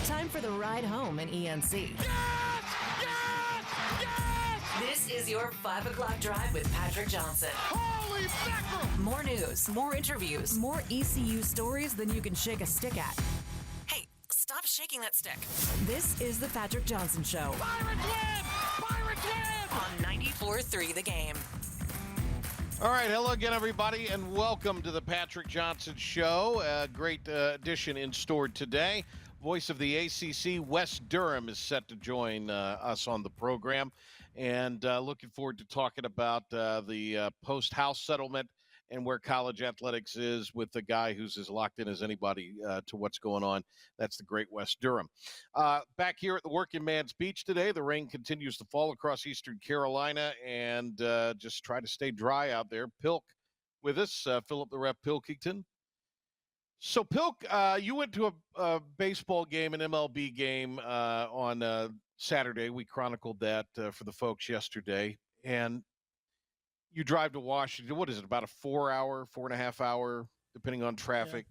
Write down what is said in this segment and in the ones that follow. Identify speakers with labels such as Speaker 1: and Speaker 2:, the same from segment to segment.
Speaker 1: Time for the ride home in ENC. This is your 5 o'clock drive with Patrick Johnson.
Speaker 2: Holy mackerel!
Speaker 1: More news, more interviews, more ECU stories than you can shake a stick at. Hey, stop shaking that stick. This is the Patrick Johnson Show.
Speaker 2: Pirates win! Pirates win!
Speaker 1: On 94.3 The Game.
Speaker 3: All right, hello again, everybody, and welcome to the Patrick Johnson Show. A great edition in store today. Voice of the ACC, Wes Durham, is set to join us on the program, and looking forward to talking about the post-house settlement and where college athletics is with the guy who's as locked in as anybody to what's going on. That's the great Wes Durham. Back here at the Working Man's Beach today, the rain continues to fall across eastern Carolina, and just try to stay dry out there. Pilk with us, Philip the Rep Pilkington. So, Pilk, you went to a baseball game, an MLB game on Saturday. We chronicled that for the folks yesterday. And you drive to Washington. What is it, about a 4.5 hour, depending on traffic,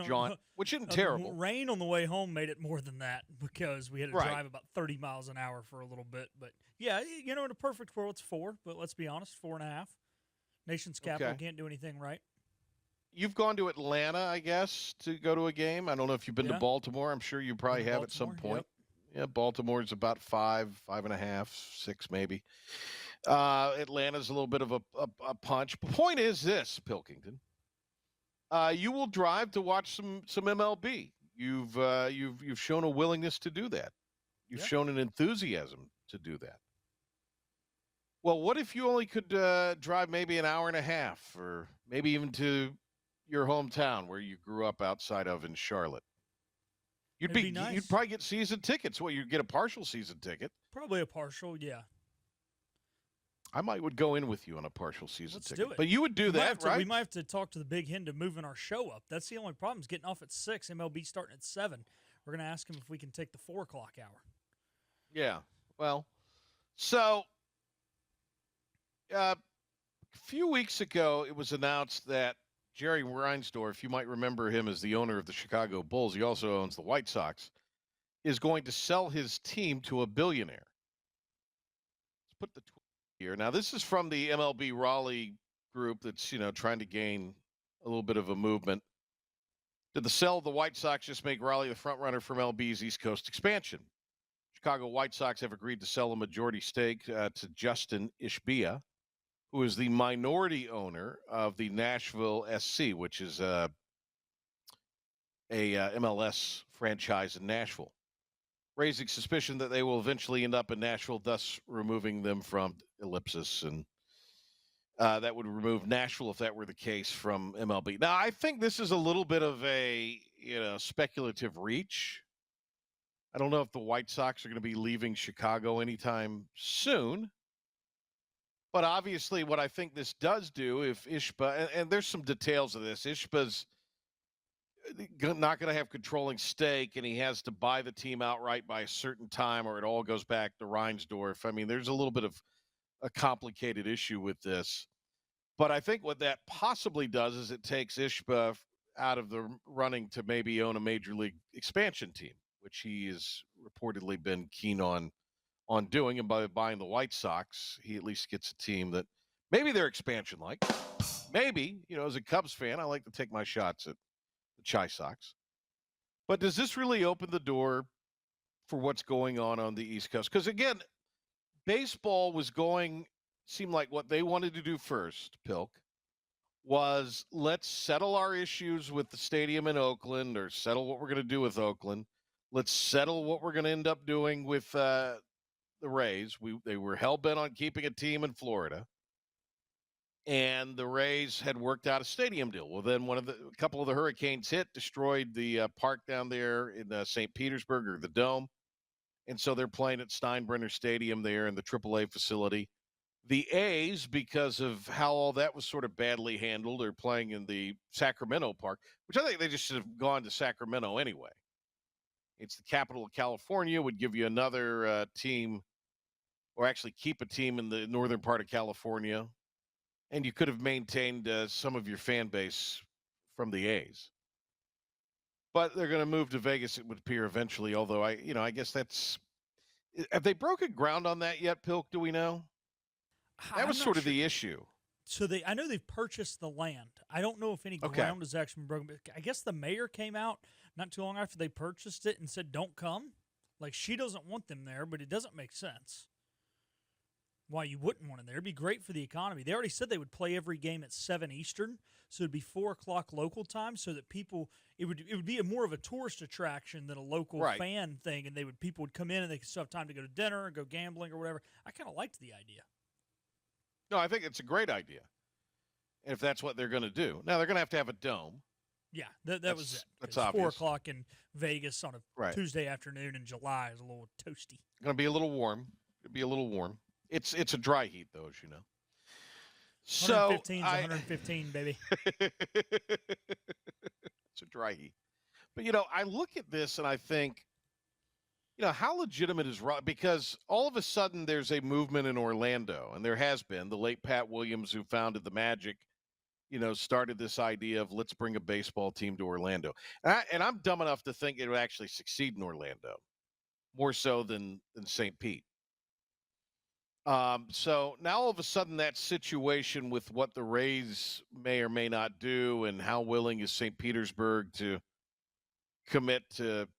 Speaker 3: jaunt, which isn't terrible.
Speaker 4: Rain on the way home made it more than that because we had to drive about 30 miles an hour for a little bit. But, yeah, in a perfect world, it's 4. But let's be honest, 4.5. Nation's capital can't do anything right.
Speaker 3: You've gone to Atlanta, I guess, to go to a game. I don't know if you've been to Baltimore. I'm sure you probably have at some point. Yep. Yeah, Baltimore's about 5.5, 6 maybe. Atlanta's a little bit of a punch. The point is this, Pilkington. You will drive to watch some MLB. You've shown a willingness to do that. You've shown an enthusiasm to do that. Well, what if you only could drive maybe an hour and a half, or maybe even to your hometown where you grew up outside of in Charlotte? You'd
Speaker 4: nice.
Speaker 3: You'd probably get season tickets. Well, you'd get a partial season ticket.
Speaker 4: Probably a partial, yeah.
Speaker 3: I would go in with you on a partial season ticket.
Speaker 4: Let's do it.
Speaker 3: But you would do that, right?
Speaker 4: We might have to talk to the Big Hen to moving our show up. That's the only problem is getting off at 6, MLB starting at 7. We're going to ask him if we can take the 4 o'clock hour.
Speaker 3: Yeah. Well, so a few weeks ago, it was announced that Jerry Reinsdorf, you might remember him as the owner of the Chicago Bulls, he also owns the White Sox, is going to sell his team to a billionaire. Let's put the tweet here. Now, this is from the MLB Raleigh group that's, trying to gain a little bit of a movement. Did the sell of the White Sox just make Raleigh the front runner for MLB's East Coast expansion? Chicago White Sox have agreed to sell a majority stake to Justin Ishbia, who is the minority owner of the Nashville SC, which is a MLS franchise in Nashville, raising suspicion that they will eventually end up in Nashville, thus removing them from Ellipsis. And that would remove Nashville, if that were the case, from MLB. Now, I think this is a little bit of a speculative reach. I don't know if the White Sox are going to be leaving Chicago anytime soon. But obviously what I think this does do, if Ishba, and there's some details of this, Ishba's not going to have controlling stake, and he has to buy the team outright by a certain time, or it all goes back to Reinsdorf. I mean, there's a little bit of a complicated issue with this. But I think what that possibly does is it takes Ishba out of the running to maybe own a major league expansion team, which he has reportedly been keen on doing. And by buying the White Sox, he at least gets a team that maybe they're expansion-like. Maybe, as a Cubs fan, I like to take my shots at the Chi Sox. But does this really open the door for what's going on the East Coast? Because, again, baseball seemed like what they wanted to do first, Pilk, was let's settle our issues with the stadium in Oakland, or settle what we're going to do with Oakland. Let's settle what we're going to end up doing with the Rays. They were hell-bent on keeping a team in Florida, and the Rays had worked out a stadium deal. Well, then a couple of the hurricanes destroyed the park down there in St. Petersburg, or the Dome, and so they're playing at Steinbrenner Stadium there in the AAA facility. The A's, because of how all that was sort of badly handled, are playing in the Sacramento park, which I think they just should have gone to Sacramento anyway. It's the capital of California, would give you another team, or actually keep a team in the northern part of California, and you could have maintained some of your fan base from the A's. But they're going to move to Vegas, it would appear, eventually. Although I guess that's. Have they broken ground on that yet, Pilk? Do we know? That was
Speaker 4: I'm not
Speaker 3: sort of
Speaker 4: sure.
Speaker 3: the issue.
Speaker 4: So I know they've purchased the land. I don't know if any
Speaker 3: Okay.
Speaker 4: ground has actually been broken. But I guess the mayor came out not too long after they purchased it and said, "Don't come." Like, she doesn't want them there, but it doesn't make sense why you wouldn't want them there. It'd be great for the economy. They already said they would play every game at 7 Eastern, so it'd be 4 o'clock local time, so that people it would be more of a tourist attraction than a local
Speaker 3: Right.
Speaker 4: fan thing, and people would come in and they could still have time to go to dinner and go gambling or whatever. I kind of liked the idea.
Speaker 3: No, I think it's a great idea. If that's what they're going to do. Now, they're going to have a dome.
Speaker 4: Yeah, that was it.
Speaker 3: That's
Speaker 4: 'Cause 4
Speaker 3: obvious.
Speaker 4: o'clock in Vegas on a
Speaker 3: Right.
Speaker 4: Tuesday afternoon in July is a little toasty.
Speaker 3: Going to be a little warm. It'll be a little warm. It's a dry heat, though, as you know. So
Speaker 4: 115 is 115, baby.
Speaker 3: It's a dry heat. But, I look at this and I think, how legitimate is Raleigh? Because all of a sudden there's a movement in Orlando, and there has been. The late Pat Williams, who founded the Magic, started this idea of let's bring a baseball team to Orlando. And I'm dumb enough to think it would actually succeed in Orlando, more so than St. Pete. So now all of a sudden that situation with what the Rays may or may not do and how willing is St. Petersburg to commit to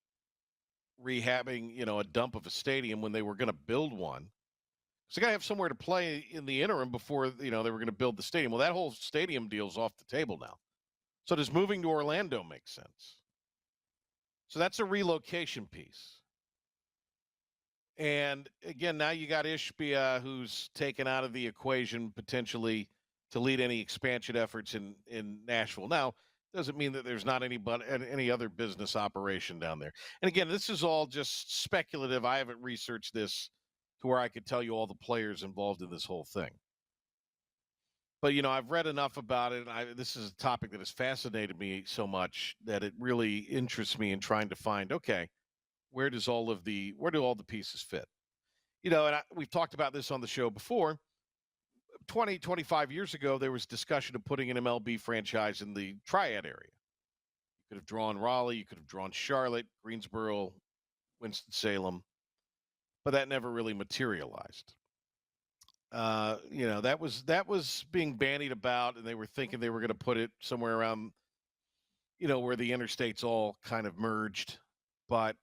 Speaker 3: rehabbing, a dump of a stadium when they were going to build one. So they got to have somewhere to play in the interim before, they were going to build the stadium. Well, that whole stadium deal's off the table now. So does moving to Orlando make sense? So that's a relocation piece. And again, now you got Ishbia, who's taken out of the equation potentially to lead any expansion efforts in Nashville. Now, doesn't mean that there's not any other business operation down there. And again, this is all just speculative. I haven't researched this to where I could tell you all the players involved in this whole thing. But, I've read enough about it. This is a topic that has fascinated me so much that it really interests me in trying to find, okay, where do all the pieces fit? And we've talked about this on the show before. 20, 25 years ago, there was discussion of putting an MLB franchise in the Triad area. You could have drawn Raleigh, you could have drawn Charlotte, Greensboro, Winston-Salem, but that never really materialized. That was being bandied about, and they were thinking they were going to put it somewhere around, where the interstates all kind of merged, but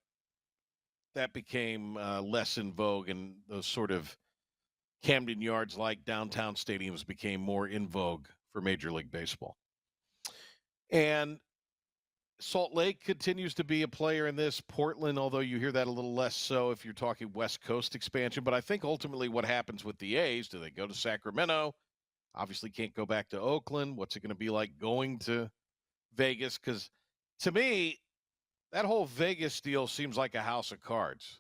Speaker 3: that became less in vogue, and those sort of Camden Yards-like downtown stadiums became more in vogue for Major League Baseball. And Salt Lake continues to be a player in this. Portland, although you hear that a little less so if you're talking West Coast expansion. But I think ultimately what happens with the A's, do they go to Sacramento? Obviously can't go back to Oakland. What's it going to be like going to Vegas? Because to me, that whole Vegas deal seems like a house of cards.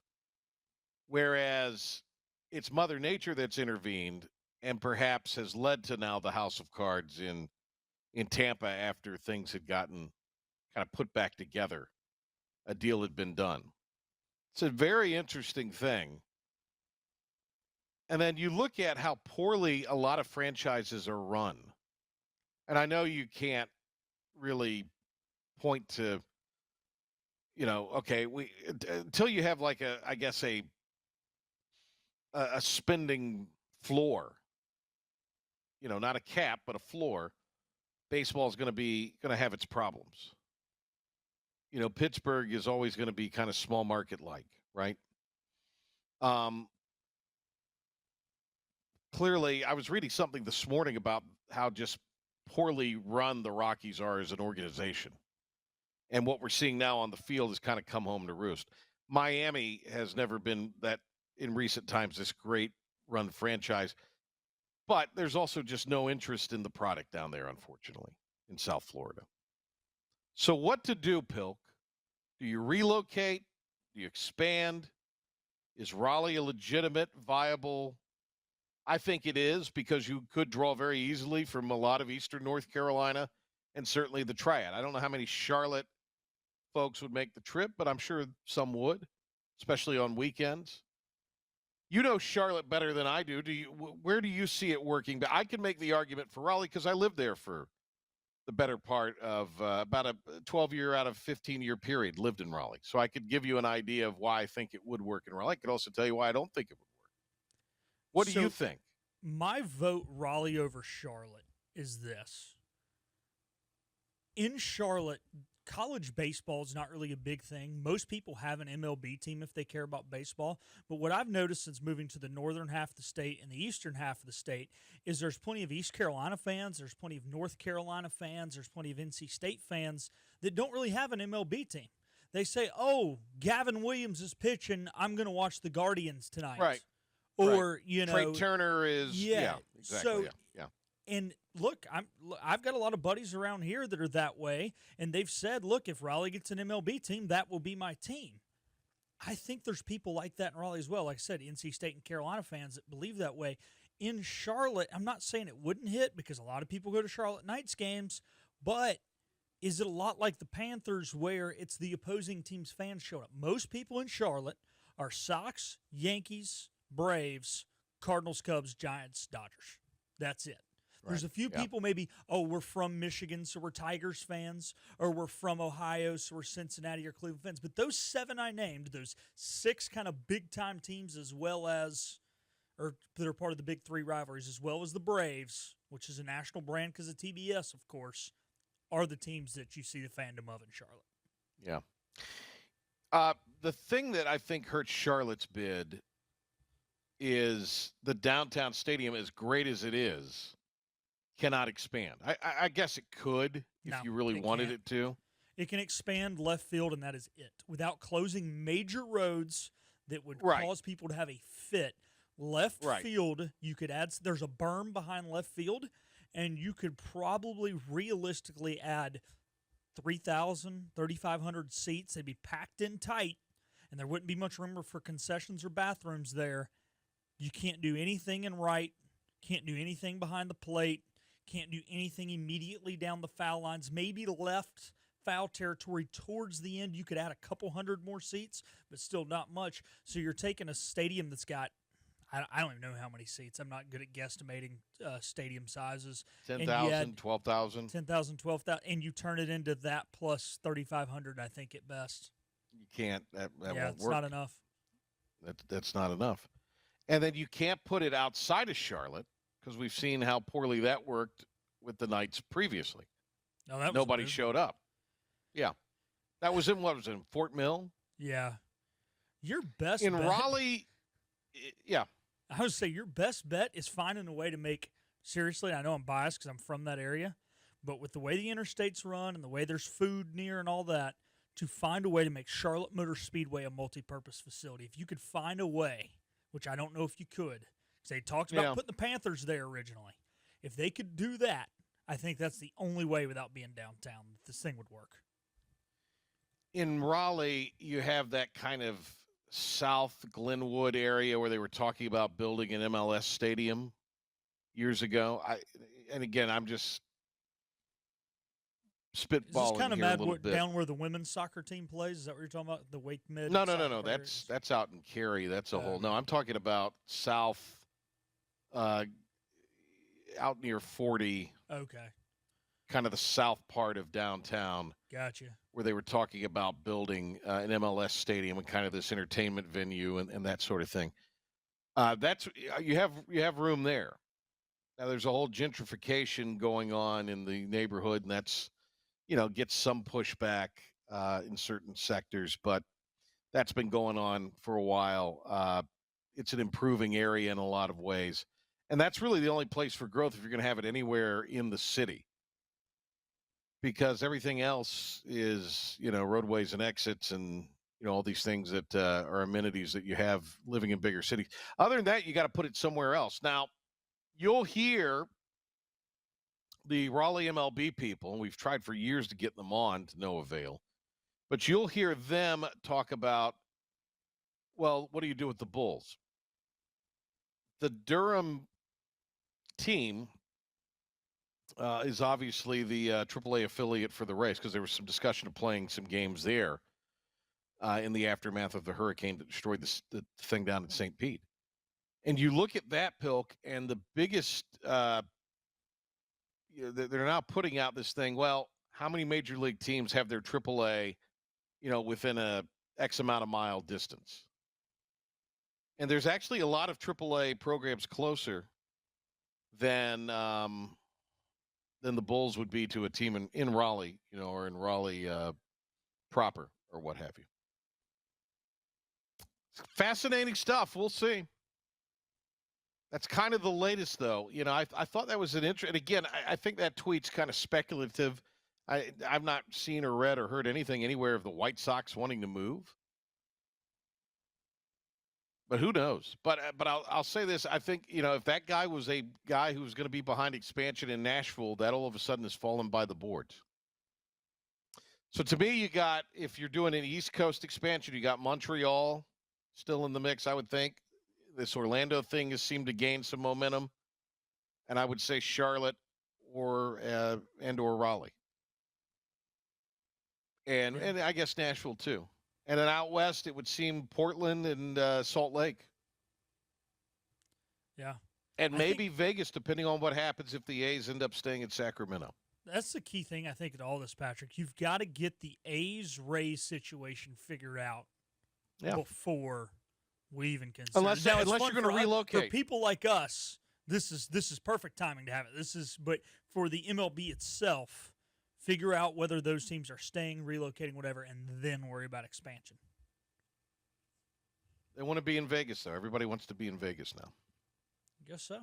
Speaker 3: Whereas it's Mother Nature that's intervened and perhaps has led to now the house of cards in Tampa after things had gotten kind of put back together. A deal had been done. It's a very interesting thing. And then you look at how poorly a lot of franchises are run. And I know you can't really point to, okay, until you have like a spending floor, not a cap, but a floor, baseball is going to have its problems. Pittsburgh is always going to be kind of small market like, right? Clearly, I was reading something this morning about how just poorly run the Rockies are as an organization. And what we're seeing now on the field has kind of come home to roost. Miami has never been that, in recent times, this great run franchise. But there's also just no interest in the product down there, unfortunately, in South Florida. So what to do, Pilk? Do you relocate? Do you expand? Is Raleigh a legitimate, viable? I think it is, because you could draw very easily from a lot of eastern North Carolina and certainly the Triad. I don't know how many Charlotte folks would make the trip, but I'm sure some would, especially on weekends. You know Charlotte better than I do. Where do you see it working? But I can make the argument for Raleigh because I lived there for the better part of about a 12-year out of 15-year period lived in Raleigh. So I could give you an idea of why I think it would work in Raleigh. I could also tell you why I don't think it would work. What do you think?
Speaker 4: My vote Raleigh over Charlotte is this. In Charlotte, college baseball is not really a big thing. Most people have an MLB team if they care about baseball. But what I've noticed since moving to the northern half of the state and the eastern half of the state is there's plenty of East Carolina fans, there's plenty of North Carolina fans, there's plenty of NC State fans that don't really have an MLB team. They say, oh, Gavin Williams is pitching, I'm going to watch the Guardians tonight.
Speaker 3: Right.
Speaker 4: Or,
Speaker 3: right.
Speaker 4: you know.
Speaker 3: Trey Turner is, yeah exactly.
Speaker 4: So,
Speaker 3: yeah.
Speaker 4: And look, I've got a lot of buddies around here that are that way, and they've said, look, if Raleigh gets an MLB team, that will be my team. I think there's people like that in Raleigh as well. Like I said, NC State and Carolina fans that believe that way. In Charlotte, I'm not saying it wouldn't hit because a lot of people go to Charlotte Knights games, but is it a lot like the Panthers where it's the opposing team's fans showing up? Most people in Charlotte are Sox, Yankees, Braves, Cardinals, Cubs, Giants, Dodgers. That's it. There's a few people maybe, oh, we're from Michigan, so we're Tigers fans, or we're from Ohio, so we're Cincinnati or Cleveland fans. But those 7 I named, those 6 kind of big-time teams as well as, or that are part of the big 3 rivalries, as well as the Braves, which is a national brand because of TBS, of course, are the teams that you see the fandom of in Charlotte.
Speaker 3: Yeah. The thing that I think hurts Charlotte's bid is the downtown stadium, as great as it is, cannot expand. I guess it could if you really wanted it to.
Speaker 4: It can expand left field, and that is it. Without closing major roads that would cause people to have a fit. Left field, you could add – there's a berm behind left field, and you could probably realistically add 3,000, 3,500 seats. They'd be packed in tight, and there wouldn't be much room for concessions or bathrooms there. You can't do anything in right, can't do anything behind the plate. Can't do anything immediately down the foul lines. Maybe left foul territory towards the end. You could add a couple hundred more seats, but still not much. So you're taking a stadium that's got, I don't even know how many seats. I'm not good at guesstimating stadium sizes.
Speaker 3: 10,000, 12,000.
Speaker 4: 10,000, 12,000. And you turn it into that plus 3,500, I think, at best.
Speaker 3: You can't. That won't work.
Speaker 4: It's not enough.
Speaker 3: That's not enough. And then you can't put it outside of Charlotte, because we've seen how poorly that worked with the Knights previously.
Speaker 4: No,
Speaker 3: nobody showed up. Yeah. That was in, what was it, in Fort Mill?
Speaker 4: Yeah. Your best
Speaker 3: in
Speaker 4: bet.
Speaker 3: Raleigh, yeah.
Speaker 4: I would say your best bet is finding a way to make, seriously, I know I'm biased because I'm from that area, but with the way the interstates run and the way there's food near and all that, to find a way to make Charlotte Motor Speedway a multi-purpose facility. If you could find a way, which I don't know if you could, because they talked about putting the Panthers there originally. If they could do that, I think that's the only way without being downtown that this thing would work.
Speaker 3: In Raleigh, you have that kind of South Glenwood area where they were talking about building an MLS stadium years ago. And again, I'm just spitballing
Speaker 4: is this kind of
Speaker 3: here
Speaker 4: mad
Speaker 3: a little bit.
Speaker 4: Down where the women's soccer team plays? Is that what you're talking about? The Wake Mid?
Speaker 3: No. That's out in Cary. That's a whole. No, I'm talking about south, out near 40.
Speaker 4: Okay.
Speaker 3: Kind of the south part of downtown.
Speaker 4: Gotcha.
Speaker 3: Where they were talking about building an MLS stadium and kind of this entertainment venue and that sort of thing. That's you have room there. Now there's a whole gentrification going on in the neighborhood, and that's gets some pushback in certain sectors, but that's been going on for a while. It's an improving area in a lot of ways, and that's really the only place for growth if you're going to have it anywhere in the city. Because everything else is, roadways and exits and, all these things that are amenities that you have living in bigger cities. Other than that, you got to put it somewhere else. Now, you'll hear the Raleigh MLB people, and we've tried for years to get them on to no avail, but you'll hear them talk about, well, what do you do with the Bulls? The Durham team is obviously the AAA affiliate for the Rays, because there was some discussion of playing some games there in the aftermath of the hurricane that destroyed the thing down in St. Pete. And you look at that, Pilk, and the biggest they're now putting out this thing. Well, how many major league teams have their AAA, within a X amount of mile distance? And there's actually a lot of AAA programs closer than the Bulls would be to a team in Raleigh, or in Raleigh proper, or what have you. Fascinating stuff. We'll see. That's kind of the latest, though. I thought that was an interesting. And again, I think that tweet's kind of speculative. I've not seen or read or heard anything anywhere of the White Sox wanting to move. But who knows? But I'll say this. I think, if that guy was a guy who was going to be behind expansion in Nashville, that all of a sudden has fallen by the boards. So to me, you got, if you're doing an East Coast expansion, you got Montreal still in the mix, I would think. This Orlando thing has seemed to gain some momentum. And I would say Charlotte or Raleigh. And I guess Nashville too. And then out west, it would seem Portland and Salt Lake.
Speaker 4: Yeah.
Speaker 3: And maybe Vegas, depending on what happens if the A's end up staying in Sacramento.
Speaker 4: That's the key thing, I think, in all this, Patrick. You've got to get the A's-Rays situation figured out before we even consider.
Speaker 3: Unless you're going to relocate.
Speaker 4: For people like us, this is perfect timing to have it. But for the MLB itself, figure out whether those teams are staying, relocating, whatever, and then worry about expansion.
Speaker 3: They want to be in Vegas, though. Everybody wants to be in Vegas now.
Speaker 4: I guess so.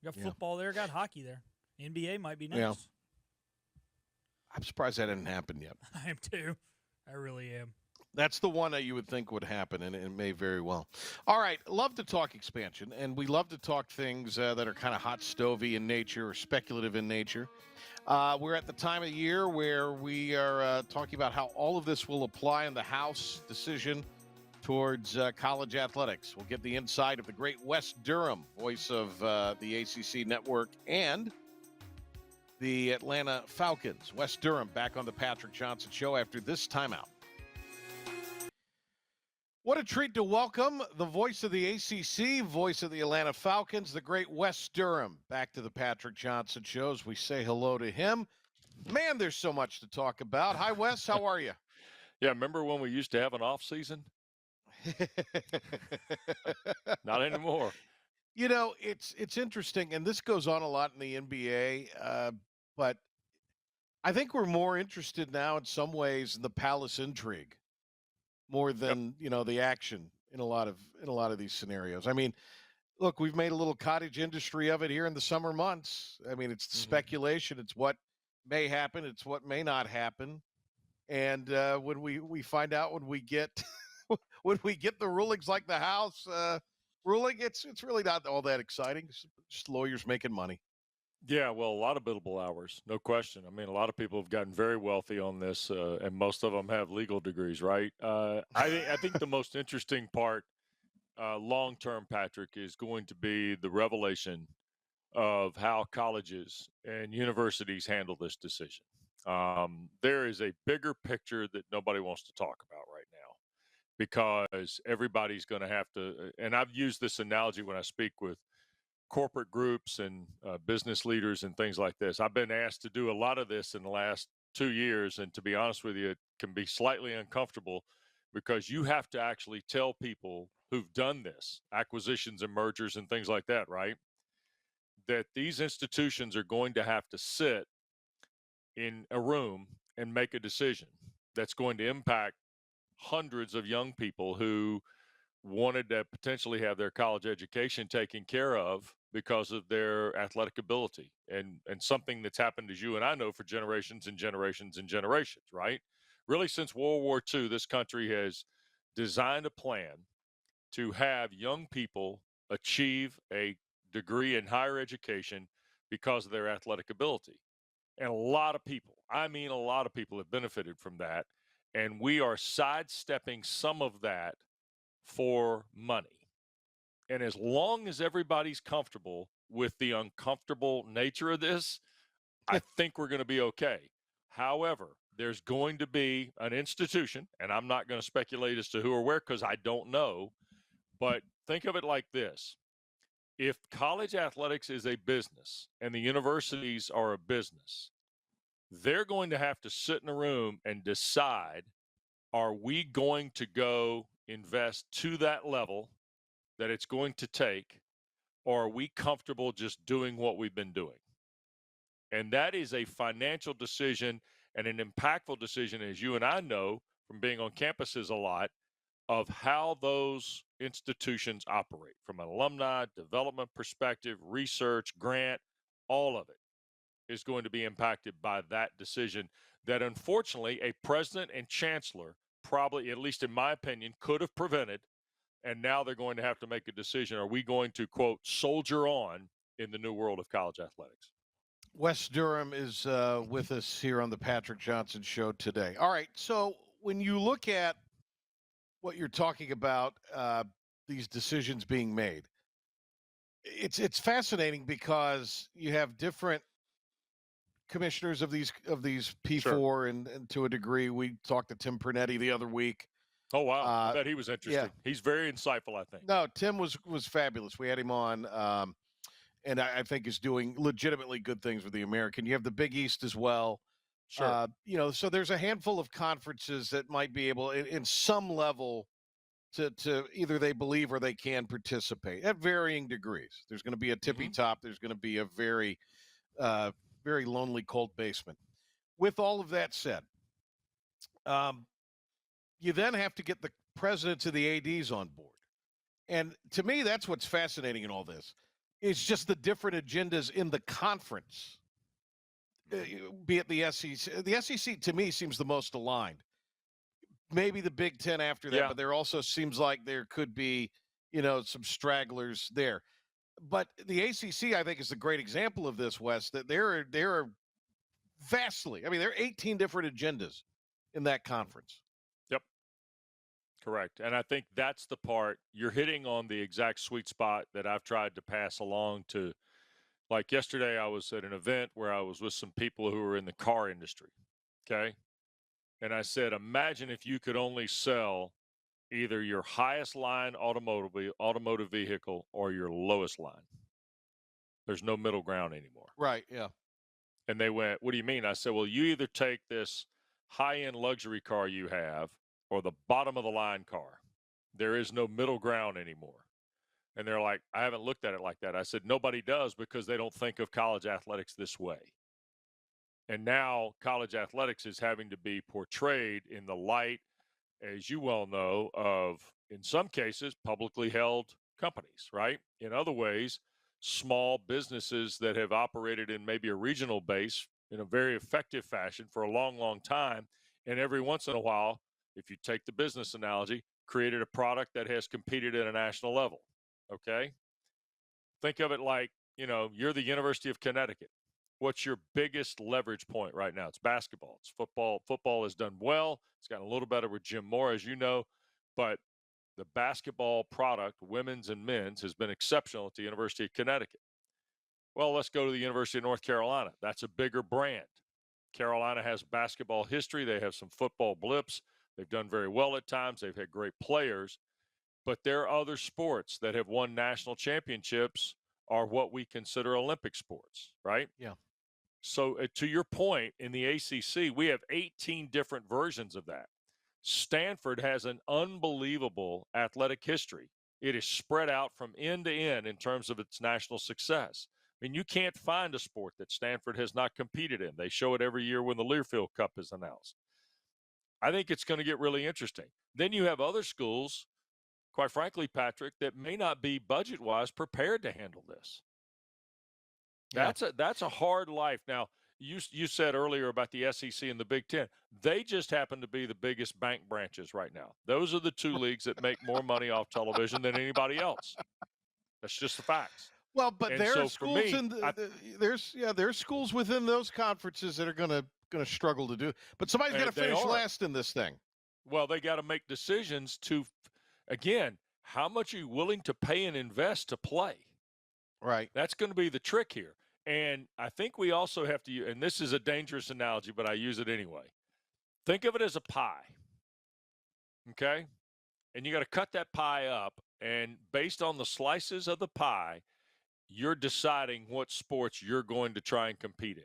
Speaker 4: You got football there, got hockey there. NBA might be next.
Speaker 3: Yeah. I'm surprised that didn't happen yet.
Speaker 4: I am too. I really am.
Speaker 3: That's the one that you would think would happen, and it may very well. All right, love to talk expansion, and we love to talk things that are kind of hot stovey in nature or speculative in nature. We're at the time of year where we are talking about how all of this will apply in the House decision towards college athletics. We'll get the insight of the great Wes Durham, voice of the ACC network, and the Atlanta Falcons. Wes Durham back on the Patrick Johnson Show after this timeout. What a treat to welcome the voice of the ACC, voice of the Atlanta Falcons, the great Wes Durham, back to the Patrick Johnson Show as we say hello to him. Man, there's so much to talk about. Hi, Wes. How are you?
Speaker 5: Yeah, remember when we used to have an off season? Not anymore.
Speaker 3: It's interesting, and this goes on a lot in the NBA, but I think we're more interested now in some ways in the palace intrigue more than the action in a lot of these scenarios. I mean, look, we've made a little cottage industry of it here in the summer months. I mean, it's the speculation, it's what may happen, it's what may not happen, and when we find out when we get when we get the rulings like the House ruling, it's really not all that exciting. It's just lawyers making money.
Speaker 5: Yeah, well, a lot of billable hours, no question. I mean, a lot of people have gotten very wealthy on this, and most of them have legal degrees, right? I think the most interesting part, long-term, Patrick, is going to be the revelation of how colleges and universities handle this decision. There is a bigger picture that nobody wants to talk about right now because everybody's going to have to, and I've used this analogy when I speak with corporate groups and business leaders and things like this. I've been asked to do a lot of this in the last 2 years, and to be honest with you, it can be slightly uncomfortable because you have to actually tell people who've done this, acquisitions and mergers and things like that, right? That these institutions are going to have to sit in a room and make a decision that's going to impact hundreds of young people who wanted to potentially have their college education taken care of because of their athletic ability and something that's happened, as you and I know, for generations and generations and generations, right? Really, since World War II, this country has designed a plan to have young people achieve a degree in higher education because of their athletic ability. And a lot of people, I mean, a lot of people have benefited from that. And we are sidestepping some of that for money. And as long as everybody's comfortable with the uncomfortable nature of this, I think we're going to be okay. However, there's going to be an institution, and I'm not going to speculate as to who or where because I don't know, but think of it like this. if college athletics is a business and the universities are a business, they're going to have to sit in a room and decide, are we going to go invest to that level that it's going to take, or are we comfortable just doing what we've been doing? And that is a financial decision and an impactful decision, as you and I know from being on campuses a lot, of how those institutions operate from an alumni development perspective, research, grant, all of it is going to be impacted by that decision that unfortunately a president and chancellor probably, at least in my opinion, could have prevented. And now they're going to have to make a decision. Are we going to, quote, soldier on in the new world of college athletics?
Speaker 3: Wes Durham is with us here on the Patrick Johnson Show today. All right, so when you look at what you're talking about, these decisions being made, it's fascinating because you have different commissioners of these P4,
Speaker 5: Sure.
Speaker 3: and to a degree, we talked to Tim Pernetti the other week.
Speaker 5: Oh wow, I bet he was interesting.
Speaker 3: Yeah.
Speaker 5: He's very insightful, I think.
Speaker 3: No, Tim was fabulous. We had him on, and I think is doing legitimately good things with the American. You have the Big East as well.
Speaker 5: Sure.
Speaker 3: So there's a handful of conferences that might be able, in some level, to either they believe or they can participate at varying degrees. There's going to be a tippy top. There's going to be a very, very lonely, cold basement. With all of that said, you then have to get the presidents of the ADs on board. And to me, that's what's fascinating in all this. It's just the different agendas in the conference, be it the SEC. The SEC, to me, seems the most aligned. Maybe the Big Ten after that, but there also seems like there could be, some stragglers there. But the ACC, I think, is a great example of this, Wes, that there are vastly, there are 18 different agendas in that conference.
Speaker 5: Yep. Correct. And I think that's the part you're hitting on, the exact sweet spot that I've tried to pass along to. Like yesterday, I was at an event where I was with some people who were in the car industry. Okay. And I said, imagine if you could only sell either your highest line automotive vehicle or your lowest line. There's no middle ground anymore.
Speaker 3: Right. Yeah.
Speaker 5: And they went, what do you mean? I said, well, you either take this high-end luxury car you have or the bottom of the line car. There is no middle ground anymore. And they're like, I haven't looked at it like that. I said, nobody does, because they don't think of college athletics this way. And now college athletics is having to be portrayed in the light, as you well know, of, in some cases, publicly held companies, right? In other ways, small businesses that have operated in maybe a regional base in a very effective fashion for a long, long time. And every once in a while, if you take the business analogy, created a product that has competed at a national level. Okay. Think of it like, you're the University of Connecticut. What's your biggest leverage point right now? It's basketball. It's football. Football has done well. It's gotten a little better with Jim Moore, as you know, but the basketball product, women's and men's, has been exceptional at the University of Connecticut. Well, let's go to the University of North Carolina. That's a bigger brand. Carolina has basketball history. They have some football blips. They've done very well at times. They've had great players. But there are other sports that have won national championships, are what we consider Olympic sports, right?
Speaker 3: Yeah.
Speaker 5: So to your point, in the ACC, we have 18 different versions of that. Stanford has an unbelievable athletic history. It is spread out from end to end in terms of its national success. I mean, you can't find a sport that Stanford has not competed in. They show it every year when the Learfield Cup is announced. I think it's going to get really interesting. Then you have other schools, quite frankly, Patrick, that may not be budget-wise prepared to handle this.
Speaker 3: Yeah.
Speaker 5: That's a hard life. Now, you said earlier about the SEC and the Big Ten. They just happen to be the biggest bank branches right now. Those are the two leagues that make more money off television than anybody else. That's just the facts.
Speaker 3: Well, but there are schools there's schools within those conferences that are going to struggle to do. But somebody's got to finish last in this thing.
Speaker 5: Well, they got to make decisions to, again, how much are you willing to pay and invest to play?
Speaker 3: Right.
Speaker 5: That's going to be the trick here. And I think we also have to, and this is a dangerous analogy, but I use it anyway. Think of it as a pie, okay? And you got to cut that pie up, and based on the slices of the pie, you're deciding what sports you're going to try and compete in.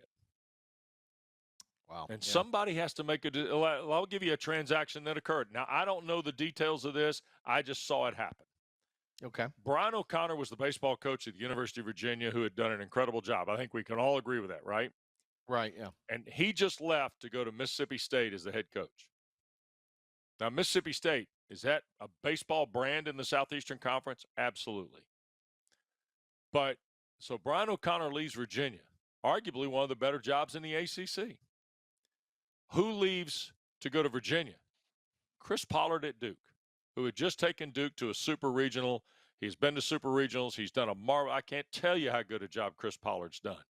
Speaker 3: Wow.
Speaker 5: And
Speaker 3: Yeah.
Speaker 5: somebody has to make I'll give you a transaction that occurred. Now, I don't know the details of this. I just saw it happen.
Speaker 3: Okay.
Speaker 5: Brian O'Connor was the baseball coach at the University of Virginia who had done an incredible job. I think we can all agree with that, right?
Speaker 3: Right. Yeah.
Speaker 5: And he just left to go to Mississippi State as the head coach. Now, Mississippi State, is that a baseball brand in the Southeastern Conference? Absolutely. But so Brian O'Connor leaves Virginia, arguably one of the better jobs in the ACC. Who leaves to go to Virginia? Chris Pollard at Duke, who had just taken Duke to a super regional. He's been to super regionals. He's done a marvel. I can't tell you how good a job Chris Pollard's done.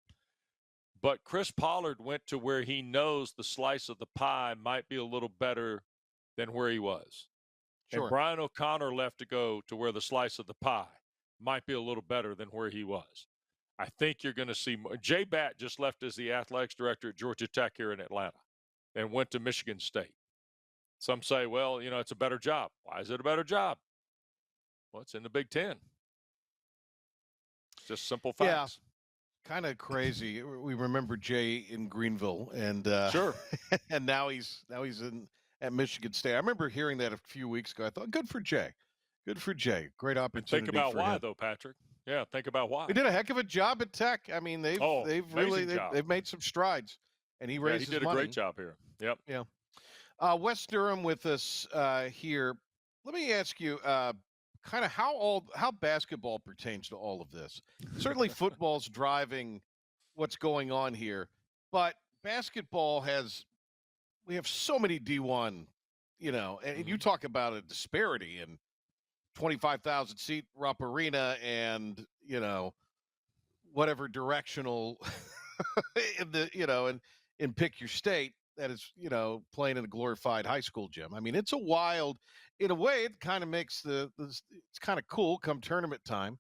Speaker 5: But Chris Pollard went to where he knows the slice of the pie might be a little better than where he was.
Speaker 3: Sure.
Speaker 5: And Brian O'Connor left to go to where the slice of the pie might be a little better than where he was. I think you're going to see more. Jay Batt just left as the athletics director at Georgia Tech here in Atlanta and went to Michigan State. Some say, well, it's a better job. Why is it a better job? Well, it's in the Big Ten. It's just simple facts.
Speaker 3: Yeah, kind of crazy. We remember Jay in Greenville, and
Speaker 5: Sure.
Speaker 3: and now he's at Michigan State. I remember hearing that a few weeks ago. I thought, good for Jay. Good for Jay. Great opportunity.
Speaker 5: Think about
Speaker 3: for
Speaker 5: why,
Speaker 3: him.
Speaker 5: though, Patrick. Yeah, think about why.
Speaker 3: He did a heck of a job at Tech. I mean, they've made some strides, and he raised
Speaker 5: he did
Speaker 3: his money.
Speaker 5: a great job here. Yep.
Speaker 3: Yeah. Wes Durham with us here. Let me ask you, kind of how basketball pertains to all of this. Certainly, football's driving what's going on here, but basketball we have so many D1, and you talk about a disparity in 25,000 seat Rupp Arena and whatever directional in pick your state that is playing in a glorified high school gym. I mean, it's a wild. In a way, it kind of makes it's kind of cool come tournament time,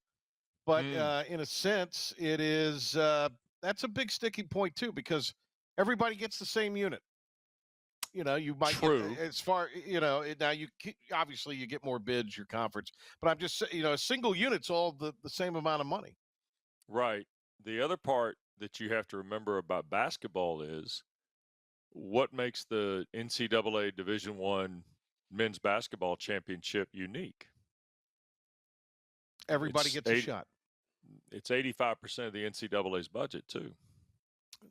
Speaker 3: but in a sense, it is that's a big sticking point too because everybody gets the same unit. You might get as far, now obviously you get more bids, your conference, but I'm just saying, a single unit's all the same amount of money.
Speaker 5: Right. The other part that you have to remember about basketball is what makes the NCAA Division I men's basketball championship unique.
Speaker 3: Everybody gets a shot.
Speaker 5: It's 85% of the NCAA's budget too.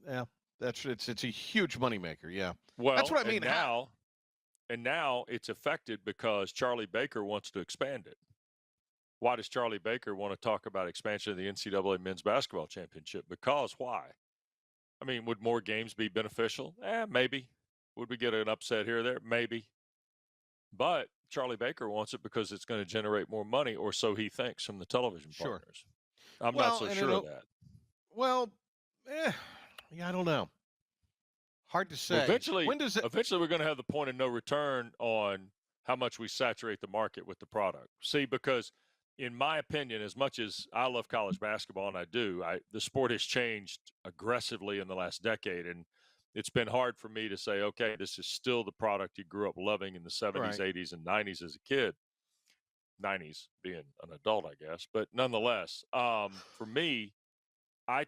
Speaker 3: Yeah. It's a huge moneymaker, yeah.
Speaker 5: Well,
Speaker 3: that's what I mean.
Speaker 5: Now it's affected because Charlie Baker wants to expand it. Why does Charlie Baker want to talk about expansion of the NCAA men's basketball championship? Because why? I mean, would more games be beneficial? Maybe. Would we get an upset here or there? Maybe. But Charlie Baker wants it because it's going to generate more money, or so he thinks, from the television partners. I'm not so sure of that.
Speaker 3: Well, yeah, I don't know. Hard to say.
Speaker 5: Well, eventually we're going to have the point of no return on how much we saturate the market with the product. See, because in my opinion, as much as I love college basketball, and I do, the sport has changed aggressively in the last decade, and it's been hard for me to say, okay, this is still the product you grew up loving in the 70s,
Speaker 3: Right.
Speaker 5: 80s, and 90s as a kid. 90s being an adult, I guess. But nonetheless, for me, I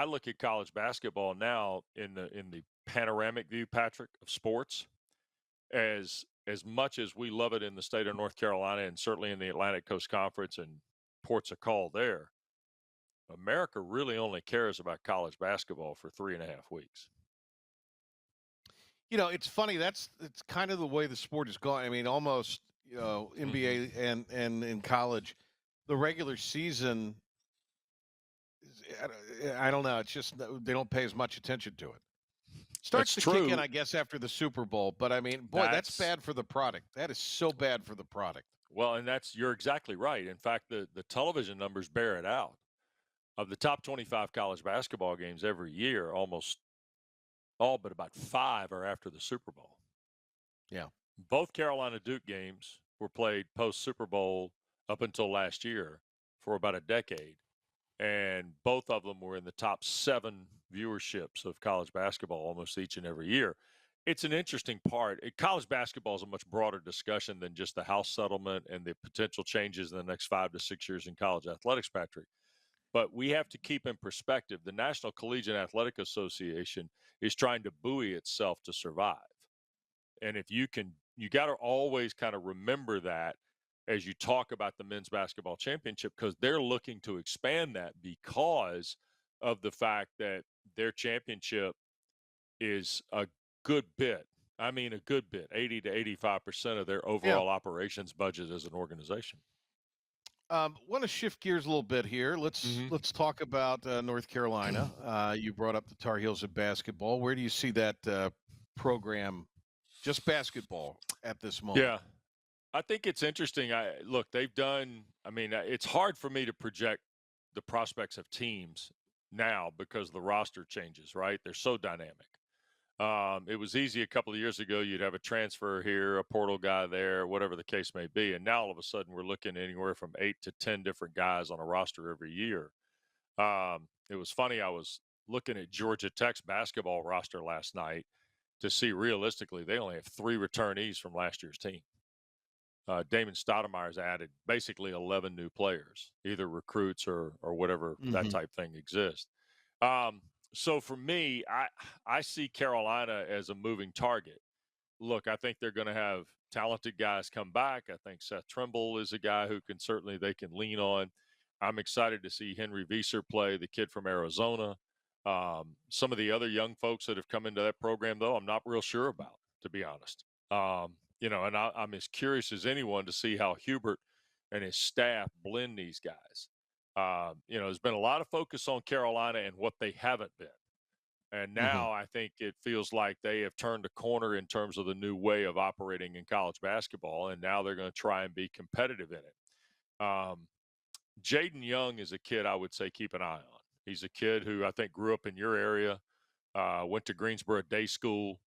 Speaker 5: look at college basketball now in the panoramic view, Patrick, of sports. As much as we love it in the state of North Carolina and certainly in the Atlantic Coast Conference and ports of call there, America really only cares about college basketball for 3.5 weeks.
Speaker 3: It's funny. It's kind of the way the sport is going. I mean, almost, NBA and in college, the regular season, I don't know. It's just they don't pay as much attention to it. Starts to kick in, I guess, after the Super Bowl. But I mean, boy, that's bad for the product. That is so bad for the product.
Speaker 5: Well, and you're exactly right. In fact, the television numbers bear it out. Of the top 25 college basketball games every year, almost all but about 5 are after the Super Bowl.
Speaker 3: Yeah.
Speaker 5: Both Carolina Duke games were played post Super Bowl up until last year for about a decade. And both of them were in the top 7 viewerships of college basketball almost each and every year. It's an interesting part. College basketball is a much broader discussion than just the House settlement and the potential changes in the next 5 to 6 years in college athletics, Patrick. But we have to keep in perspective, the National Collegiate Athletic Association is trying to buoy itself to survive. And if you got to always kind of remember that as you talk about the men's basketball championship, because they're looking to expand that because of the fact that their championship is a good bit. I mean, a good bit, 80 to 85% of their overall operations budget as an organization.
Speaker 3: Want to shift gears a little bit here. Let's talk about North Carolina. You brought up the Tar Heels of basketball. Where do you see that program, just basketball, at this moment?
Speaker 5: Yeah, I think it's interesting. Look, they've done. I mean, it's hard for me to project the prospects of teams now because the roster changes. Right, they're so dynamic. It was easy a couple of years ago. You'd have a transfer here, a portal guy there, whatever the case may be. And now all of a sudden we're looking anywhere from 8 to 10 different guys on a roster every year. It was funny. I was looking at Georgia Tech's basketball roster last night to see realistically they only have 3 returnees from last year's team. Damon Stoudemire's added basically 11 new players, either recruits or whatever that type thing exists. So for me, I see Carolina as a moving target. Look, I think they're going to have talented guys come back. I think Seth Trimble is a guy who they can lean on. I'm excited to see Henry Vieser play, the kid from Arizona. Some of the other young folks that have come into that program, though, I'm not real sure about, to be honest. And I'm as curious as anyone to see how Hubert and his staff blend these guys. There's been a lot of focus on Carolina and what they haven't been. And now I think it feels like they have turned a corner in terms of the new way of operating in college basketball, and now they're going to try and be competitive in it. Jaden Young is a kid I would say keep an eye on. He's a kid who I think grew up in your area, went to Greensboro Day School,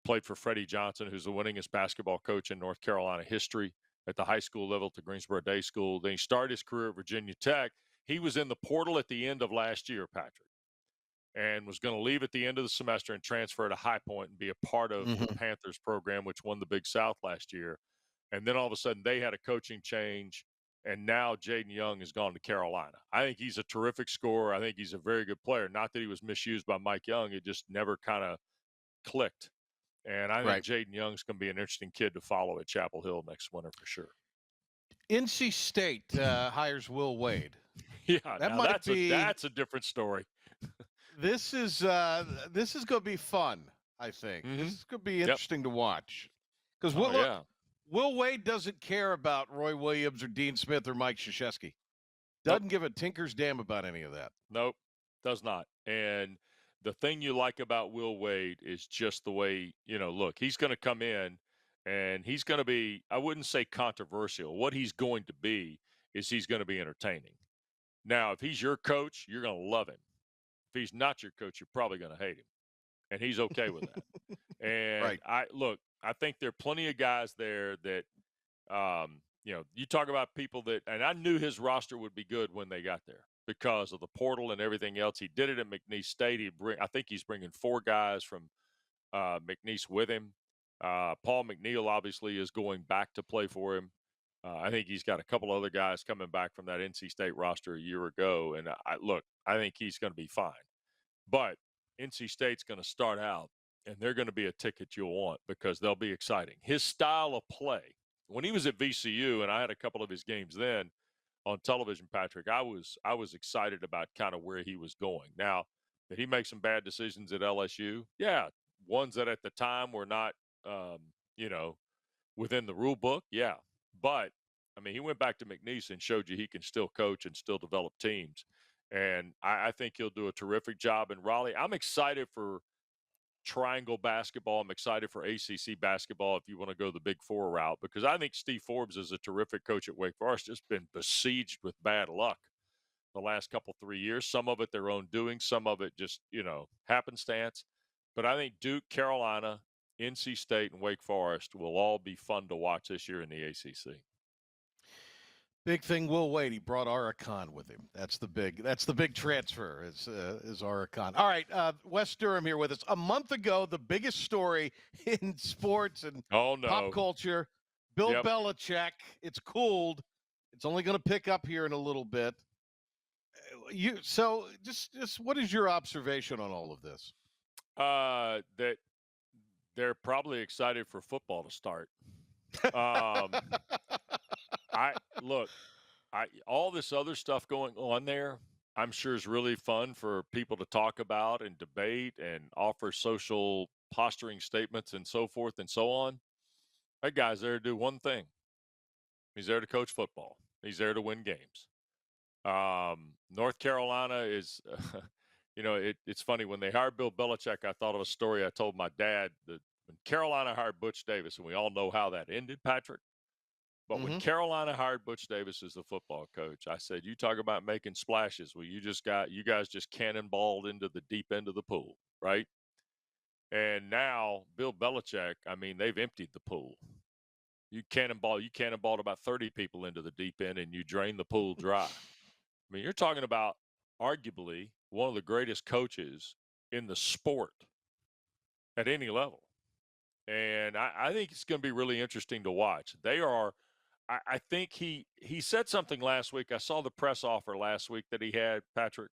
Speaker 5: played for Freddie Johnson, who's the winningest basketball coach in North Carolina history at the high school level to Greensboro Day School. Then he started his career at Virginia Tech. He was in the portal at the end of last year, Patrick, and was going to leave at the end of the semester and transfer to High Point and be a part of the Panthers program, which won the Big South last year. And then all of a sudden they had a coaching change, and now Jaden Young has gone to Carolina. I think he's a terrific scorer. I think he's a very good player. Not that he was misused by Mike Young. It just never kind of clicked. And I think Jaden Young's going to be an interesting kid to follow at Chapel Hill next winter for sure.
Speaker 3: NC State hires Will Wade.
Speaker 5: Yeah, that's a different story.
Speaker 3: This is going to be fun, I think. This is going to be interesting to watch. Because Will Wade doesn't care about Roy Williams or Dean Smith or Mike Krzyzewski. Doesn't give a tinker's damn about any of that.
Speaker 5: Nope, does not. And the thing you like about Will Wade is just the way, look, he's going to come in and he's going to be, I wouldn't say controversial. What he's going to be is he's going to be entertaining. Now, if he's your coach, you're going to love him. If he's not your coach, you're probably going to hate him. And he's okay with that. And I think there are plenty of guys there that, you talk about people that, and I knew his roster would be good when they got there because of the portal and everything else. He did it at McNeese State. I think he's bringing 4 guys from McNeese with him. Paul McNeil obviously is going back to play for him. I think he's got a couple other guys coming back from that NC State roster a year ago. And I think he's going to be fine. But NC State's going to start out, and they're going to be a ticket you'll want because they'll be exciting. His style of play, when he was at VCU, and I had a couple of his games then on television, Patrick, I was excited about kind of where he was going. Now, did he make some bad decisions at LSU? Yeah, ones that at the time were not, within the rule book. Yeah, but I mean, he went back to McNeese and showed you he can still coach and still develop teams. And I think he'll do a terrific job in Raleigh. I'm excited for triangle basketball. I'm excited for ACC basketball if you want to go the Big Four route, because I think Steve Forbes is a terrific coach at Wake Forest. Just been besieged with bad luck the last 3 years. Some of it their own doing, some of it just, happenstance. But I think Duke, Carolina, NC State, and Wake Forest will all be fun to watch this year in the ACC.
Speaker 3: Big thing, Will Wade. He brought Aricon with him. That's the big transfer. Is Aricon. All right, Wes Durham here with us. A month ago, the biggest story in sports and pop culture: Bill Belichick. It's cooled. It's only going to pick up here in a little bit. So just what is your observation on all of this?
Speaker 5: That they're probably excited for football to start. Um, I look, all this other stuff going on there, I'm sure is really fun for people to talk about and debate and offer social posturing statements and so forth and so on. That guy's there to do one thing. He's there to coach football. He's there to win games. North Carolina is, it's funny when they hired Bill Belichick. I thought of a story I told my dad that when Carolina hired Butch Davis, and we all know how that ended, Patrick. But when Carolina hired Butch Davis as the football coach, I said, "You talk about making splashes. Well, you guys just cannonballed into the deep end of the pool, right?" And now Bill Belichick, I mean, they've emptied the pool. You cannonballed about 30 people into the deep end, and you drain the pool dry. I mean, you're talking about arguably one of the greatest coaches in the sport at any level. And I think it's going to be really interesting to watch. They are, I think he said something last week. I saw the press offer last week that he had, Patrick,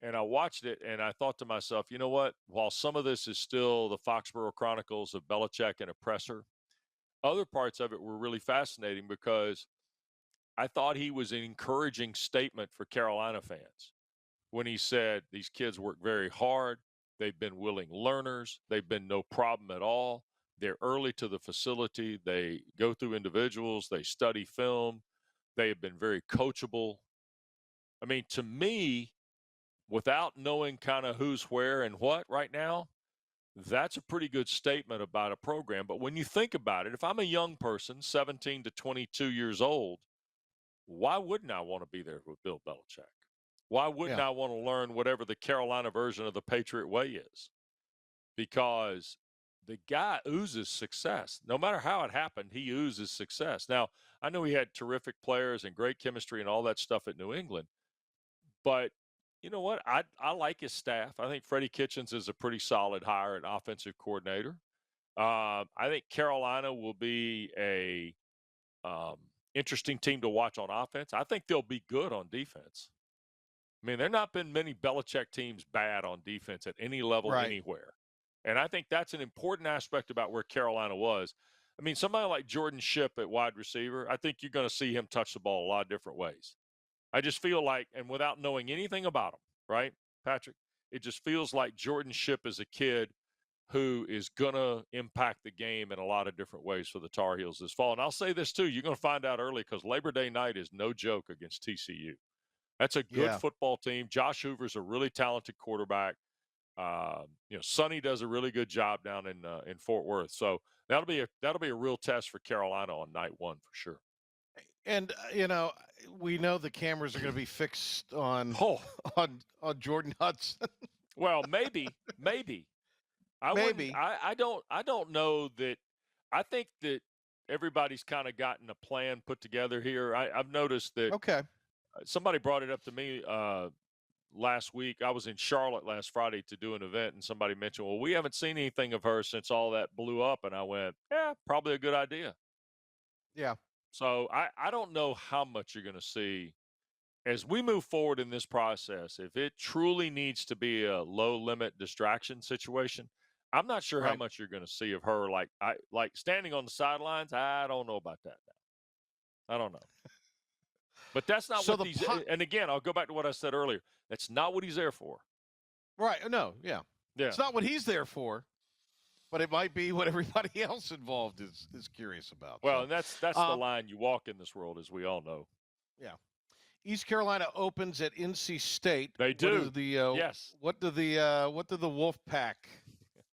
Speaker 5: and I watched it and I thought to myself, you know what? While some of this is still the Foxborough Chronicles of Belichick and a presser, other parts of it were really fascinating because I thought he was an encouraging statement for Carolina fans when he said these kids work very hard. They've been willing learners. They've been no problem at all. They're early to the facility. They go through individuals. They study film. They have been very coachable. I mean, to me, without knowing kind of who's where and what right now, that's a pretty good statement about a program. But when you think about it, if I'm a young person, 17 to 22 years old, why wouldn't I want to be there with Bill Belichick? Why wouldn't I want to learn whatever the Carolina version of the Patriot way is? Because the guy oozes success. No matter how it happened, he oozes success. Now, I know he had terrific players and great chemistry and all that stuff at New England, but you know what? I like his staff. I think Freddie Kitchens is a pretty solid hire at offensive coordinator. I think Carolina will be a interesting team to watch on offense. I think they'll be good on defense. I mean, there not been many Belichick teams bad on defense at any level anywhere. And I think that's an important aspect about where Carolina was. I mean, somebody like Jordan Shipp at wide receiver, I think you're going to see him touch the ball a lot of different ways. I just feel like, and without knowing anything about him, right, Patrick, it just feels like Jordan Shipp is a kid who is going to impact the game in a lot of different ways for the Tar Heels this fall. And I'll say this, too. You're going to find out early because Labor Day night is no joke against TCU. That's a good football team. Josh Hoover's a really talented quarterback. Sonny does a really good job down in Fort Worth. So that'll be a real test for Carolina on night one for sure.
Speaker 3: And we know the cameras are going to be fixed on Jordan Hudson.
Speaker 5: Well, maybe. I don't know that. I think that everybody's kind of gotten a plan put together here. I've noticed that.
Speaker 3: Okay.
Speaker 5: Somebody brought it up to me last week. I was in Charlotte last Friday to do an event, and somebody mentioned, well, we haven't seen anything of her since all that blew up. And I went, yeah, probably a good idea.
Speaker 3: Yeah.
Speaker 5: So I don't know how much you're going to see as we move forward in this process. If it truly needs to be a low-limit distraction situation, I'm not sure how much you're going to see of her. Like standing on the sidelines, I don't know about that now. I don't know. But that's not what he's – and again, I'll go back to what I said earlier. That's not what he's there for.
Speaker 3: Right. No, yeah. It's not what he's there for, but it might be what everybody else involved is curious about.
Speaker 5: Well, and that's the line you walk in this world, as we all know.
Speaker 3: Yeah. East Carolina opens at NC State.
Speaker 5: They do.
Speaker 3: Yes. What do the Wolf Pack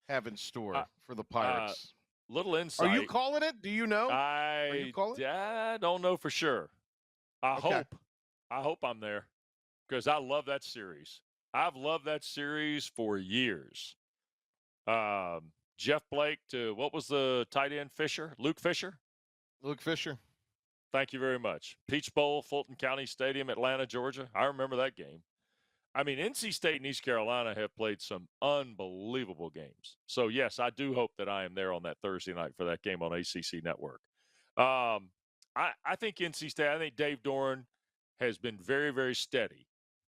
Speaker 3: have in store for the Pirates?
Speaker 5: Little insight.
Speaker 3: Are you calling it? Do you know?
Speaker 5: I don't know for sure. I hope I'm there because I love that series. I've loved that series for years. Jeff Blake to what was the tight end Fisher? Luke Fisher?
Speaker 3: Luke Fisher.
Speaker 5: Thank you very much. Peach Bowl, Fulton County Stadium, Atlanta, Georgia. I remember that game. I mean, NC State and East Carolina have played some unbelievable games. So, yes, I do hope that I am there on that Thursday night for that game on ACC Network. I think NC State, I think Dave Doran has been very, very steady.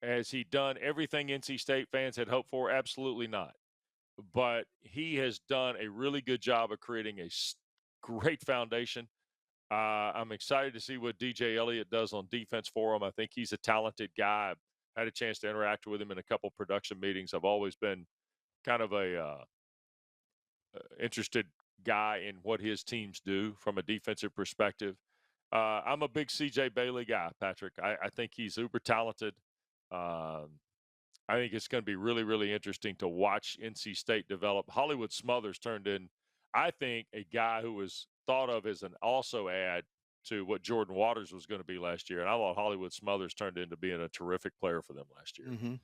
Speaker 5: Has he done everything NC State fans had hoped for? Absolutely not. But he has done a really good job of creating a great foundation. I'm excited to see what DJ Elliott does on defense for him. I think he's a talented guy. I've had a chance to interact with him in a couple production meetings. I've always been kind of a interested guy in what his teams do from a defensive perspective. I'm a big CJ Bailey guy, Patrick. I think he's uber talented. I think it's going to be really, really interesting to watch NC State develop. Hollywood Smothers turned in, I think, a guy who was thought of as an also add to what Jordan Waters was going to be last year. And I thought Hollywood Smothers turned into being a terrific player for them last year.
Speaker 3: Mm-hmm.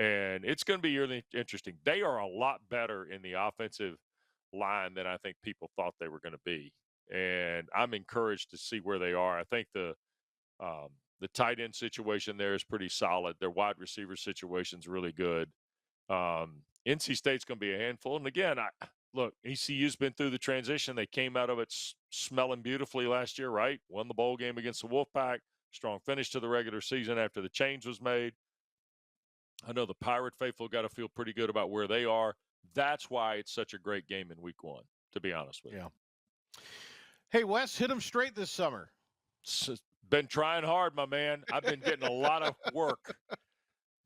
Speaker 5: And it's going to be really interesting. They are a lot better in the offensive line than I think people thought they were going to be. And I'm encouraged to see where they are. I think the tight end situation there is pretty solid. Their wide receiver situation is really good. NC State's going to be a handful. And again, look, ECU's been through the transition. They came out of it smelling beautifully last year, right? Won the bowl game against the Wolfpack. Strong finish to the regular season after the change was made. I know the Pirate faithful got to feel pretty good about where they are. That's why it's such a great game in week one, to be honest with you.
Speaker 3: Hey, Wes, hit them straight this summer.
Speaker 5: Been trying hard, my man. I've been getting a lot of work.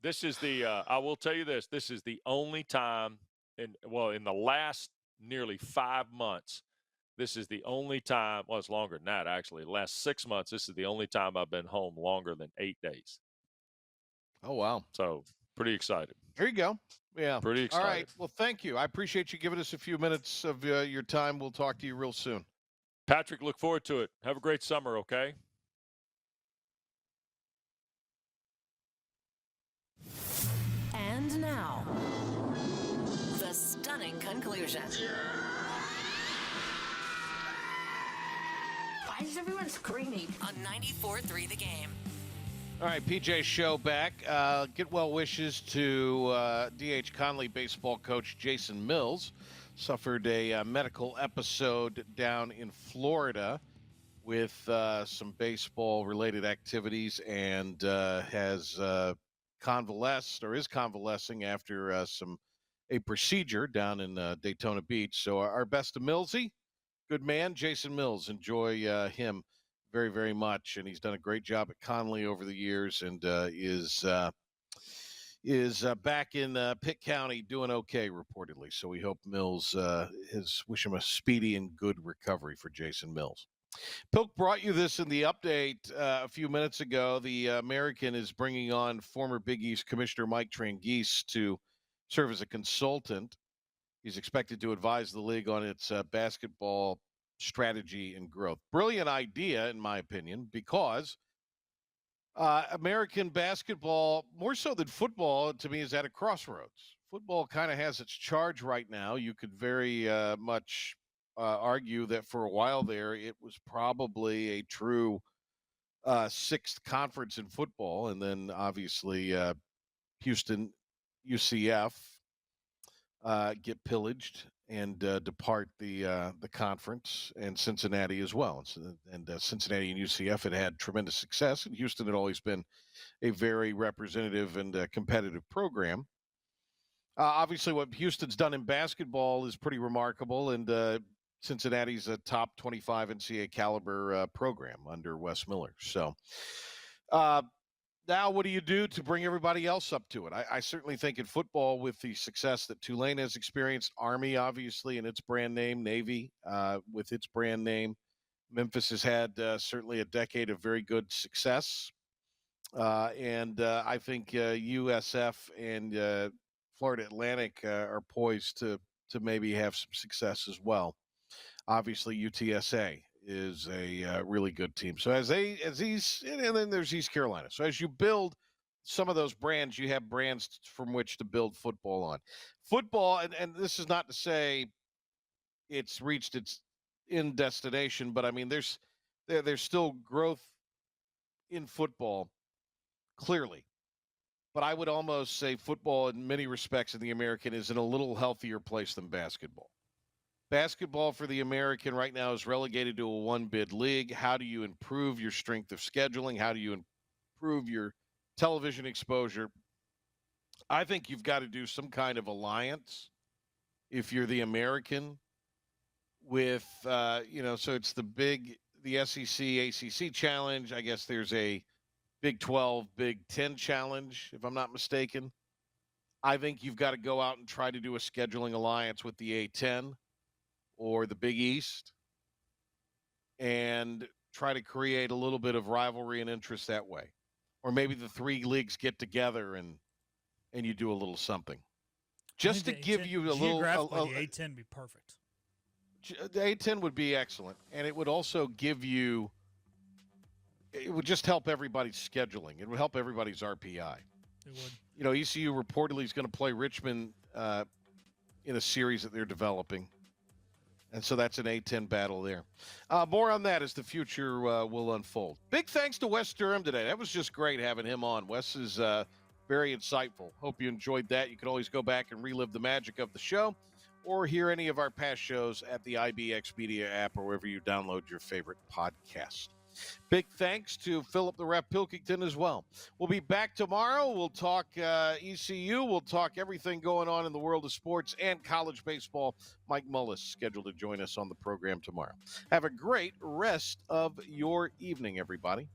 Speaker 5: This is I will tell you this is the only time in the last nearly 5 months, this is the only time, well, it's longer than that, actually. The last 6 months, this is the only time I've been home longer than 8 days.
Speaker 3: Oh, wow.
Speaker 5: So pretty excited.
Speaker 3: There you go. Yeah.
Speaker 5: Pretty excited.
Speaker 3: All right. Well, thank you. I appreciate you giving us a few minutes of your time. We'll talk to you real soon.
Speaker 5: Patrick, look forward to it. Have a great summer, okay?
Speaker 1: And now, the stunning conclusion.
Speaker 6: Why is everyone screaming?
Speaker 1: On 94.3 The Game.
Speaker 3: All right, PJ Show back. Get well wishes to D.H. Conley baseball coach Jason Mills. Suffered a medical episode down in Florida with some baseball-related activities and has convalesced or is convalescing after a procedure down in Daytona Beach. So our best to Millsy. Good man, Jason Mills. Enjoy him very, very much, and he's done a great job at Conley over the years, and is back in Pitt County doing okay, reportedly. So we hope Mills wish him a speedy and good recovery for Jason Mills. Pilk brought you this in the update a few minutes ago. The American is bringing on former Big East Commissioner Mike Tranghese to serve as a consultant. He's expected to advise the league on its basketball strategy and growth. Brilliant idea, in my opinion, because American basketball, more so than football, to me, is at a crossroads. Football kind of has its charge right now. You could very much argue that for a while there, it was probably a true sixth conference in football. And then obviously Houston, UCF get pillaged and depart the conference, and Cincinnati as well. And Cincinnati and UCF had tremendous success, and Houston had always been a very representative and competitive program. Obviously, what Houston's done in basketball is pretty remarkable, and Cincinnati's a top 25 NCAA caliber program under Wes Miller. So now what do you do to bring everybody else up to it? I certainly think in football, with the success that Tulane has experienced, Army, obviously, and its brand name, Navy with its brand name, Memphis has had certainly a decade of very good success. And I think USF and Florida Atlantic are poised to maybe have some success as well. Obviously, UTSA is a really good team. So and then there's East Carolina. So as you build some of those brands, you have brands from which to build football on. Football, and this is not to say it's reached its end destination, but I mean there's still growth in football, clearly. But I would almost say football in many respects in the American is in a little healthier place than basketball. Basketball for the American right now is relegated to a one-bid league. How do you improve your strength of scheduling? How do you improve your television exposure. I think you've got to do some kind of alliance if you're the American with, so it's the SEC, ACC challenge. I guess there's a Big 12, Big 10 challenge, if I'm not mistaken. I think you've got to go out and try to do a scheduling alliance with the A10 or the Big East and try to create a little bit of rivalry and interest that way. Or maybe the three leagues get together and you do a little something. Just to give you a little...
Speaker 4: Geographically, the A10 would be perfect.
Speaker 3: The A10 would be excellent, and it would also give you... It would just help everybody's scheduling. It would help everybody's RPI.
Speaker 4: It would.
Speaker 3: ECU reportedly is going to play Richmond in a series that they're developing. And so that's an A10 battle there. More on that as the future will unfold. Big thanks to Wes Durham today. That was just great having him on. Wes is very insightful. Hope you enjoyed that. You can always go back and relive the magic of the show or hear any of our past shows at the IBX Media app or wherever you download your favorite podcast. Big thanks to Philip the Ref Pilkington as well. We'll be back tomorrow. We'll talk ECU. We'll talk everything going on in the world of sports and college baseball. Mike Mullis scheduled to join us on the program tomorrow. Have a great rest of your evening, everybody.